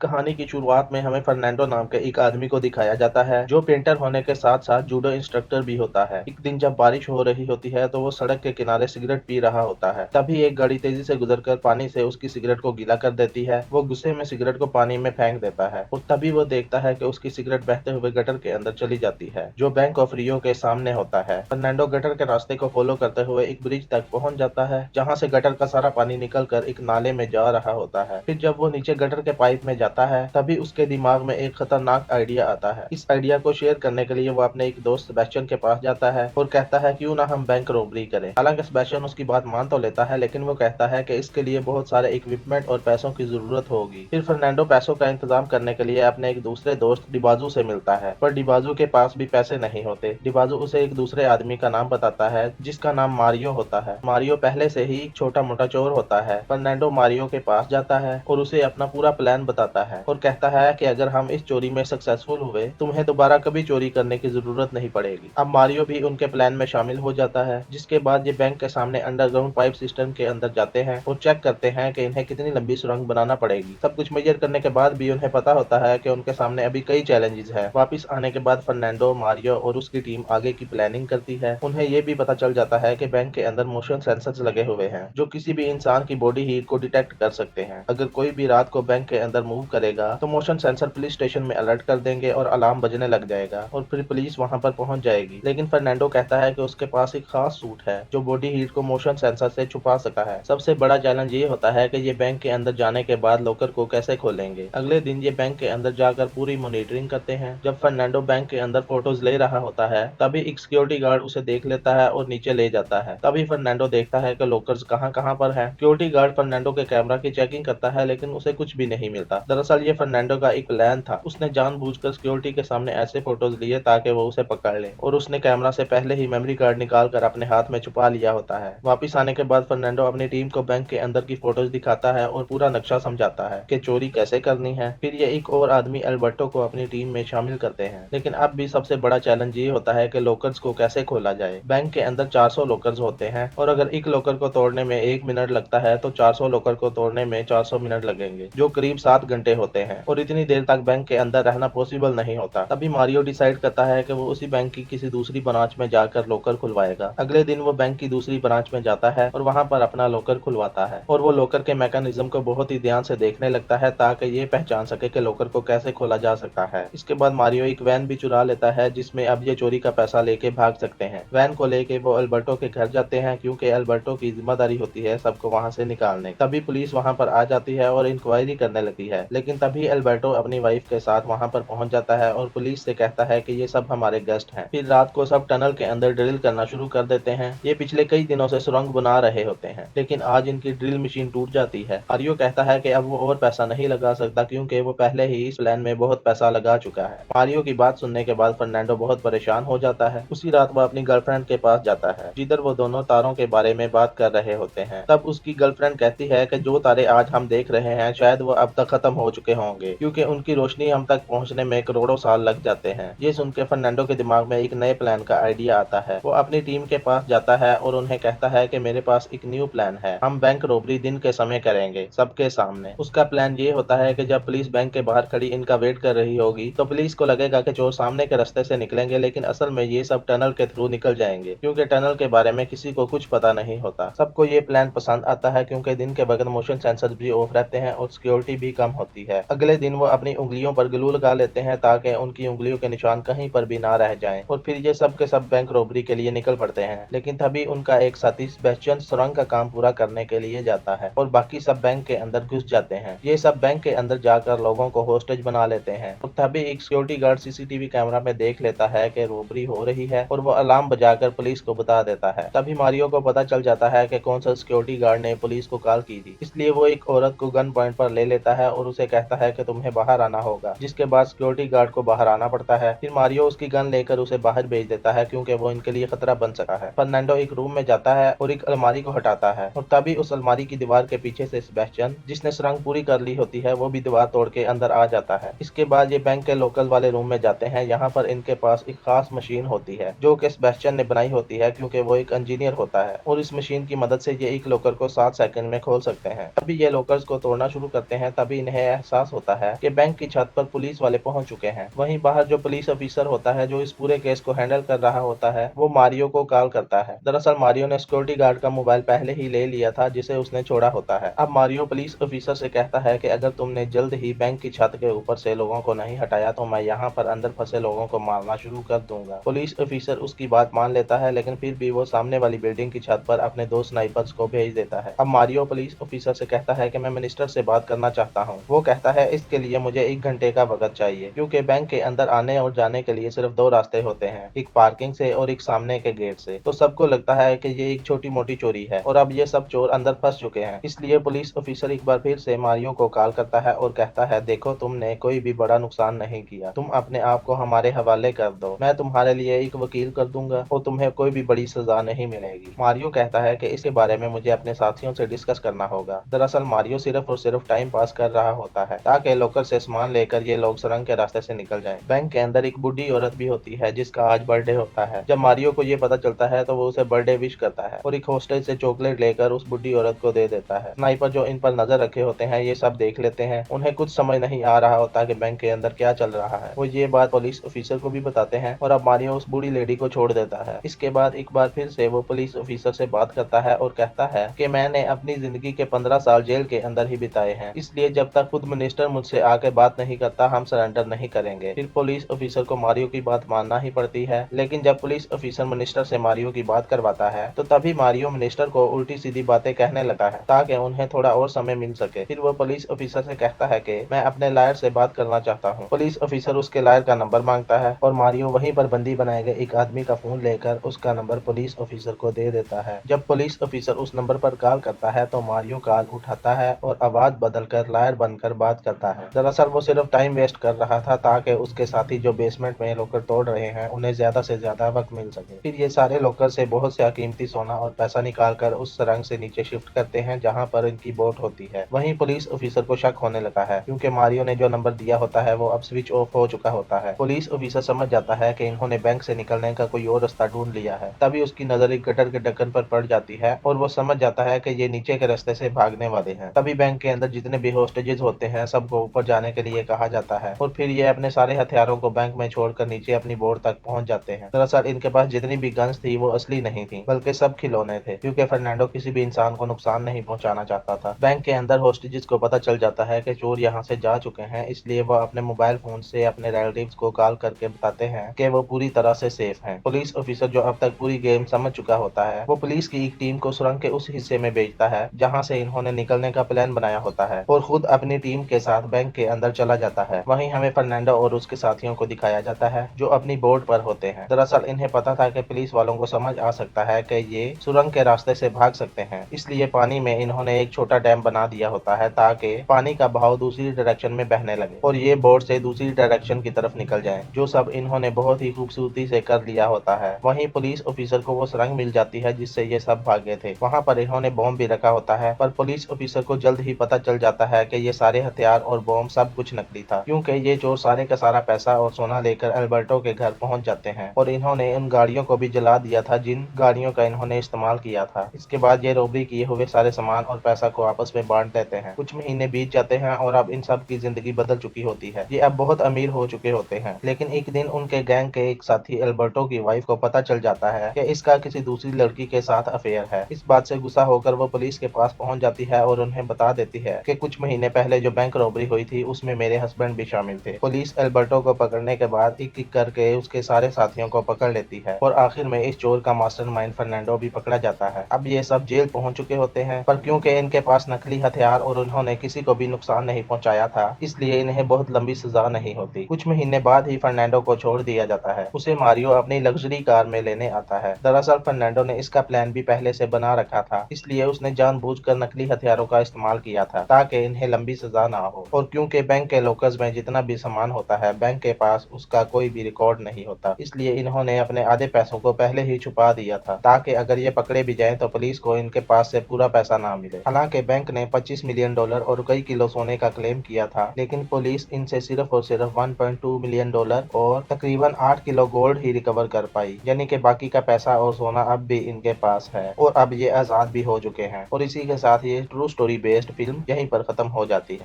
कहानी की शुरुआत में हमें फर्नांडो नाम के एक आदमी को दिखाया जाता है जो पेंटर होने के साथ साथ जूडो इंस्ट्रक्टर भी होता है। एक दिन जब बारिश हो रही होती है तो वो सड़क के किनारे सिगरेट पी रहा होता है। तभी एक गाड़ी तेजी से गुजरकर पानी से उसकी सिगरेट को गीला कर देती है। वो गुस्से में सिगरेट को पानी में फेंक देता है और तभी वो देखता है कि उसकी सिगरेट बहते हुए गटर के अंदर चली जाती है जो बैंक ऑफ रियो के सामने होता है। फर्नांडो गटर के रास्ते को फॉलो करते हुए एक ब्रिज तक पहुंच जाता है जहां से गटर का सारा पानी निकलकर एक नाले में जा रहा होता है। फिर जब वो नीचे गटर के पाइप में जाता है तभी उसके दिमाग में एक खतरनाक आइडिया आता है। इस आइडिया को शेयर करने के लिए वो अपने एक दोस्त सेबेस्टियन के पास जाता है और कहता है क्यों ना हम बैंक रॉबरी करें। हालांकि सेबेस्टियन उसकी बात मान तो लेता है लेकिन वो कहता है कि इसके लिए बहुत सारे इक्विपमेंट और पैसों की जरूरत होगी। फिर फर्नांडो पैसों का इंतजाम करने के लिए अपने एक दूसरे दोस्त डिबाजू से मिलता है पर डिबाजू के पास भी पैसे नहीं होते। डिबाजू उसे एक दूसरे आदमी का नाम बताता है जिसका नाम मारियो होता है। मारियो पहले से ही छोटा मोटा चोर होता है। फर्नांडो मारियो के पास जाता है और उसे अपना पूरा प्लान बताता है और कहता है कि अगर हम इस चोरी में सक्सेसफुल हुए तुम्हें दोबारा कभी चोरी करने की जरूरत नहीं पड़ेगी। अब मारियो भी उनके प्लान में शामिल हो जाता है जिसके बाद ये बैंक के सामने अंडरग्राउंड पाइप सिस्टम के अंदर जाते हैं और चेक करते हैं कि इन्हें कितनी लंबी सुरंग बनाना पड़ेगी। सब कुछ मेजर करने के बाद भी उन्हें पता होता है कि उनके सामने अभी कई चैलेंजेस हैं। वापिस आने के बाद फर्नांडो मारियो और उसकी टीम आगे की प्लानिंग करती है। उन्हें ये भी पता चल जाता है कि बैंक के अंदर मोशन सेंसर्स लगे हुए हैं जो किसी भी इंसान की बॉडी हीट को डिटेक्ट कर सकते हैं। अगर कोई भी रात को बैंक के अंदर मूव करेगा तो मोशन सेंसर पुलिस स्टेशन में अलर्ट कर देंगे और अलार्म बजने लग जाएगा और फिर पुलिस वहां पर पहुंच जाएगी। लेकिन फर्नांडो कहता है कि उसके पास एक खास सूट है जो बॉडी हीट को मोशन सेंसर से छुपा सकता है। सबसे बड़ा चैलेंज ये होता है कि ये बैंक के अंदर जाने के बाद लॉकर को कैसे खोलेंगे। अगले दिन ये बैंक के अंदर जाकर पूरी मॉनिटरिंग करते हैं। जब फर्नांडो बैंक के अंदर फोटोज ले रहा होता है तभी एक सिक्योरिटी गार्ड उसे देख लेता है और नीचे ले जाता है। तभी फर्नांडो देखता है कि लॉकर्स कहाँ कहाँ पर है। सिक्योरिटी गार्ड फर्नांडो के कैमरा की चेकिंग करता है लेकिन उसे कुछ भी नहीं मिलता। दरअसल ये फर्नांडो का एक प्लान था। उसने जानबूझकर सिक्योरिटी के सामने ऐसे फोटोज लिए ताकि वो उसे पकड़ ले और उसने कैमरा से पहले ही मेमोरी कार्ड निकाल कर अपने हाथ में छुपा लिया होता है। वापिस आने के बाद फर्नांडो अपनी टीम को बैंक के अंदर की फोटोज दिखाता है और पूरा नक्शा समझाता है कि चोरी कैसे करनी है। फिर ये एक और आदमी अल्बर्टो को अपनी टीम में शामिल करते हैं। लेकिन अब भी सबसे बड़ा चैलेंज ये होता है कि लॉकर्स को कैसे खोला जाए। बैंक के अंदर 400 लॉकर्स होते हैं और अगर एक लॉकर को तोड़ने में 1 मिनट लगता है तो 400 लॉकर को तोड़ने में 400 मिनट लगेंगे जो करीब 7 घंटे होते हैं और इतनी देर तक बैंक के अंदर रहना पॉसिबल नहीं होता। तभी मारियो डिसाइड करता है कि वो उसी बैंक की किसी दूसरी ब्रांच में जाकर लॉकर खुलवाएगा। अगले दिन वो बैंक की दूसरी ब्रांच में जाता है और वहां पर अपना लॉकर खुलवाता है और वो लॉकर के मैकेनिज्म को बहुत ही ध्यान से देखने लगता है ताकि ये पहचान सके कि लॉकर को कैसे खोला जा सकता है। इसके बाद मारियो एक वैन भी चुरा लेता है जिसमें अब ये चोरी का पैसा लेके भाग सकते हैं। वैन को लेके वो अल्बर्टो के घर जाते हैं क्योंकि अल्बर्टो की जिम्मेदारी होती है सबको वहां से निकालने। तभी पुलिस वहां पर आ जाती है और इंक्वायरी करने लगती है। लेकिन तभी अल्बर्टो अपनी वाइफ के साथ वहां पर पहुंच जाता है और पुलिस से कहता है कि ये सब हमारे गेस्ट हैं। फिर रात को सब टनल के अंदर ड्रिल करना शुरू कर देते हैं। ये पिछले कई दिनों से सुरंग बना रहे होते हैं लेकिन आज इनकी ड्रिल मशीन टूट जाती है। आरियो कहता है कि अब वो और पैसा नहीं लगा सकता क्योंकि वो पहले ही इस प्लान में बहुत पैसा लगा चुका है। मारियो की बात सुनने के बाद फर्नांडो बहुत परेशान हो जाता है। उसी रात वो अपनी गर्लफ्रेंड के पास जाता है जिधर वो दोनों तारों के बारे में बात कर रहे होते हैं। तब उसकी गर्लफ्रेंड कहती है कि जो तारे आज हम देख रहे हैं शायद वो अब तक खत्म हो चुके होंगे क्योंकि उनकी रोशनी हम तक पहुंचने में करोड़ों साल लग जाते हैं। ये सुनकर फर्नांडो के दिमाग में एक नए प्लान का आइडिया आता है। वो अपनी टीम के पास जाता है और उन्हें कहता है कि मेरे पास एक न्यू प्लान है। हम बैंक रॉबरी दिन के समय करेंगे सबके सामने। उसका प्लान ये होता है कि जब पुलिस बैंक के बाहर खड़ी इनका वेट कर रही होगी तो पुलिस को लगेगा कि चोर सामने के रास्ते से निकलेंगे लेकिन असल में ये सब टनल के थ्रू निकल जाएंगे क्योंकि टनल के बारे में किसी को कुछ पता नहीं होता। सबको ये प्लान पसंद आता है क्योंकि दिन के वक्त मोशन सेंसर भी ऑफ रहते हैं और सिक्योरिटी भी कम होती है। अगले दिन वो अपनी उंगलियों पर ग्लू लगा लेते हैं ताकि उनकी उंगलियों के निशान कहीं पर भी ना रह जाएं और फिर ये सब के सब बैंक रॉबरी के लिए निकल पड़ते हैं। लेकिन तभी उनका एक साथी सेबेस्टियन सुरंग का काम पूरा करने के लिए जाता है और बाकी सब बैंक के अंदर घुस जाते हैं। ये सब बैंक के अंदर जाकर लोगों को होस्टेज बना लेते हैं और तभी एक सिक्योरिटी गार्ड सीसीटीवी कैमरा में देख लेता है कि रॉबरी हो रही है और वो अलार्म बजाकर पुलिस को बता देता है। तभी मारियो को पता चल जाता है कि कौन सा सिक्योरिटी गार्ड ने पुलिस को कॉल की थी। इसलिए वो एक औरत को गन पॉइंट पर ले लेता है और उसे कहता है कि तुम्हें बाहर आना होगा, जिसके बाद सिक्योरिटी गार्ड को बाहर आना पड़ता है। फिर मारियो उसकी गन लेकर उसे बाहर भेज देता है क्योंकि वो इनके लिए खतरा बन सका है। फर्नांडो एक रूम में जाता है और एक अलमारी को हटाता है और तभी उस अलमारी की दीवार के पीछे से सेबेस्टियन, जिसने सुरंग पूरी कर ली होती है, वो भी दीवार तोड़ के अंदर आ जाता है। इसके बाद ये बैंक के लोकल वाले रूम में जाते हैं। यहाँ पर इनके पास एक खास मशीन होती है जो कि सेबेस्टियन ने बनाई होती है क्योंकि वो एक इंजीनियर होता है और इस मशीन की मदद से ये एक लॉकर को 7 सेकंड में खोल सकते हैं। तभी ये लॉकर्स को तोड़ना शुरू करते हैं। तभी इन्हें एहसास होता है कि बैंक की छत पर पुलिस वाले पहुंच चुके हैं। वहीं बाहर जो पुलिस ऑफिसर होता है जो इस पूरे केस को हैंडल कर रहा होता है वो मारियो को कॉल करता है। दरअसल मारियो ने सिक्योरिटी गार्ड का मोबाइल पहले ही ले लिया था जिसे उसने छोड़ा होता है। अब मारियो पुलिस ऑफिसर से कहता है कि अगर तुमने जल्द ही बैंक की छत के ऊपर से लोगों को नहीं हटाया तो मैं यहाँ पर अंदर फंसे लोगों को मारना शुरू कर दूंगा। पुलिस ऑफिसर उसकी बात मान लेता है लेकिन फिर भी वो सामने वाली बिल्डिंग की छत पर अपने दो स्नाइपर्स को भेज देता है। अब मारियो पुलिस ऑफिसर से कहता है कि मैं मिनिस्टर से बात करना चाहता हूँ। वो कहता है इसके लिए मुझे 1 घंटे का वक्त चाहिए क्योंकि बैंक के अंदर आने और जाने के लिए सिर्फ 2 रास्ते होते हैं, एक पार्किंग से और एक सामने के गेट से। तो सबको लगता है कि ये एक छोटी मोटी चोरी है और अब ये सब चोर अंदर फंस चुके हैं। इसलिए पुलिस ऑफिसर एक बार फिर से मारियो को कॉल करता है और कहता है देखो तुमने कोई भी बड़ा नुकसान नहीं किया, तुम अपने आप को हमारे हवाले कर दो, मैं तुम्हारे लिए एक वकील कर दूंगा और तुम्हें कोई भी बड़ी सजा नहीं मिलेगी। मारियो कहता है कि इसके बारे में मुझे अपने साथियों से डिस्कस करना होगा। दरअसल मारियो सिर्फ और सिर्फ टाइम पास कर रहा होता है ताकि लॉकर से सामान लेकर ये लोग सुरंग के रास्ते से निकल जाएं। बैंक के अंदर एक बूढ़ी औरत भी होती है जिसका आज बर्थडे होता है। जब मारियो को ये पता चलता है तो वो उसे बर्थडे विश करता है और एक हॉस्टेज से चॉकलेट लेकर उस बूढ़ी औरत को दे देता है। स्नाइपर जो इन पर नजर रखे होते हैं ये सब देख लेते हैं। उन्हें कुछ समझ नहीं आ रहा होता कि बैंक के अंदर क्या चल रहा है। वो ये बात पुलिस ऑफिसर को भी बताते हैं और अब मारियो उस बूढ़ी लेडी को छोड़ देता है। इसके बाद एक बार फिर से वो पुलिस ऑफिसर से बात करता है और कहता है कि मैंने अपनी जिंदगी के 15 साल जेल के अंदर ही बिताए हैं, इसलिए जब तक खुद मिनिस्टर मुझसे आके बात नहीं करता हम सरेंडर नहीं करेंगे। फिर पुलिस ऑफिसर को मारियो की बात मानना ही पड़ती है, लेकिन जब पुलिस ऑफिसर मिनिस्टर से मारियो की बात करवाता है तो तभी मारियो मिनिस्टर को उल्टी सीधी बातें कहने लगा है ताकि उन्हें थोड़ा और समय मिल सके। फिर वो पुलिस ऑफिसर से कहता है कि मैं अपने लॉयर से बात करना चाहता हूँ। पुलिस ऑफिसर उसके लॉयर का नंबर मांगता है और मारियो वहीं पर बंदी बनाए गए एक आदमी का फोन लेकर उसका नंबर पुलिस ऑफिसर को दे देता है। जब पुलिस ऑफिसर उस नंबर पर कॉल करता है तो मारियो कॉल उठाता है और आवाज बदलकर लॉयर बनकर बात करता है। दरअसल वो सिर्फ टाइम वेस्ट कर रहा था ताकि उसके साथी जो बेसमेंट में लॉकर तोड़ रहे हैं उन्हें ज्यादा से ज्यादा वक्त मिल सके। फिर ये सारे लॉकर से बहुत सा कीमती सोना और पैसा निकालकर उस सुरंग से नीचे शिफ्ट करते हैं जहाँ पर इनकी बोट होती है। वहीं पुलिस ऑफिसर को शक होने लगा है क्योंकि मारियो ने जो नंबर दिया होता है वो अब स्विच ऑफ हो चुका होता है। पुलिस ऑफिसर समझ जाता है कि इन्होंने बैंक से निकलने का कोई और रास्ता ढूंढ लिया है। तभी उसकी नजर एक गटर के ढक्कन पर पड़ जाती है और वो समझ जाता है कि ये नीचे के रास्ते से भागने वाले हैं। तभी बैंक के अंदर जितने भी होस्टेजेस होते हैं सबको ऊपर जाने के लिए कहा जाता है और फिर ये अपने सारे हथियारों को बैंक में छोड़कर नीचे अपनी बोट तक पहुंच जाते हैं। दरअसल इनके पास जितनी भी गन्स थी वो असली नहीं थी बल्कि सब खिलौने थे क्योंकि फर्नांडो किसी भी इंसान को नुकसान नहीं पहुंचाना चाहता था। बैंक के अंदर होस्टेजेस को पता चल जाता है कि चोर यहाँ से जा चुके हैं, इसलिए वो अपने मोबाइल फोन से अपने रिलेटिव्स को कॉल करके बताते हैं कि वो पूरी तरह से सेफ हैं। पुलिस ऑफिसर जो अब तक पूरी गेम समझ चुका होता है वो पुलिस की एक टीम को सुरंग के उस हिस्से में भेजता है जहाँ से इन्होंने निकलने का प्लान बनाया होता है और खुद अपनी टीम के साथ बैंक के अंदर चला जाता है। वहीं हमें फर्नांडो और उसके साथियों को दिखाया जाता है जो अपनी बोट पर होते हैं। दरअसल इन्हें पता था कि पुलिस वालों को समझ आ सकता है कि ये सुरंग के रास्ते से भाग सकते हैं, इसलिए पानी में इन्होंने एक छोटा डैम बना दिया होता है ताकि पानी का बहाव दूसरी डायरेक्शन में बहने लगे और ये बोट से दूसरी डायरेक्शन की तरफ निकल जाए, जो सब इन्होंने बहुत ही खूबसूरती से कर लिया होता है। वहीं पुलिस ऑफिसर को वो सुरंग मिल जाती है जिससे ये सब भागे थे। वहाँ पर इन्होंने बॉम्ब भी रखा होता है पर पुलिस ऑफिसर को जल्द ही पता चल जाता है कि ये सारे हथियार और बॉम्ब सब कुछ नकली था क्योंकि ये चोर सारे का सारा पैसा और सोना लेकर अल्बर्टो के घर पहुंच जाते हैं और इन्होंने उन गाड़ियों को भी जला दिया था जिन गाड़ियों का इन्होंने इस्तेमाल किया था। इसके बाद ये रॉबरी किए हुए सारे सामान और पैसा को आपस में बांट देते हैं। कुछ महीने बीत जाते हैं और अब इन सब की जिंदगी बदल चुकी होती है। ये अब बहुत अमीर हो चुके होते हैं, लेकिन एक दिन उनके गैंग के एक साथी अल्बर्टो की वाइफ को पता चल जाता है कि इसका किसी दूसरी लड़की के साथ अफेयर है। इस बात से गुस्सा होकर वो पुलिस के पास पहुंच जाती है और उन्हें बता देती है कि कुछ महीने पहले जो बैंक रॉबरी हुई थी उसमें मेरे हस्बैंड भी शामिल थे। पुलिस अल्बर्टो को पकड़ने के बाद एक एक करके उसके सारे साथियों को पकड़ लेती है और आखिर में इस चोर का मास्टरमाइंड फर्नांडो भी पकड़ा जाता है। अब ये सब जेल पहुंच चुके होते हैं पर क्योंकि इनके पास नकली हथियार और उन्होंने किसी को भी नुकसान नहीं पहुंचाया था इसलिए इन्हें बहुत लंबी सजा नहीं होती। कुछ महीने बाद ही फर्नांडो को छोड़ दिया जाता है। उसे मारियो अपनी लग्जरी कार में लेने आता है। दरअसल फर्नांडो ने इसका प्लान भी पहले से बना रखा था, इसलिए उसने जानबूझकर नकली हथियारों का इस्तेमाल किया था ताकि इन्हें लंबी सजा ना हो। और क्योंकि बैंक के लॉकर्स में जितना भी सामान होता है बैंक के पास उसका कोई भी रिकॉर्ड नहीं होता, इसलिए इन्होंने अपने आधे पैसों को पहले ही छुपा दिया था ताकि अगर ये पकड़े भी जाएं तो पुलिस को इनके पास से पूरा पैसा ना मिले। हालांकि बैंक ने $25 मिलियन और कई किलो सोने का क्लेम किया था, लेकिन पुलिस इनसे सिर्फ और सिर्फ $1.2 मिलियन और तकरीबन 8 किलो गोल्ड ही रिकवर कर पाई, यानी कि बाकी का पैसा और सोना अब भी इनके पास है और अब ये आजाद भी हो चुके हैं। और इसी के साथ ये ट्रू स्टोरी बेस्ड फिल्म यहीं पर खत्म हो जाती है।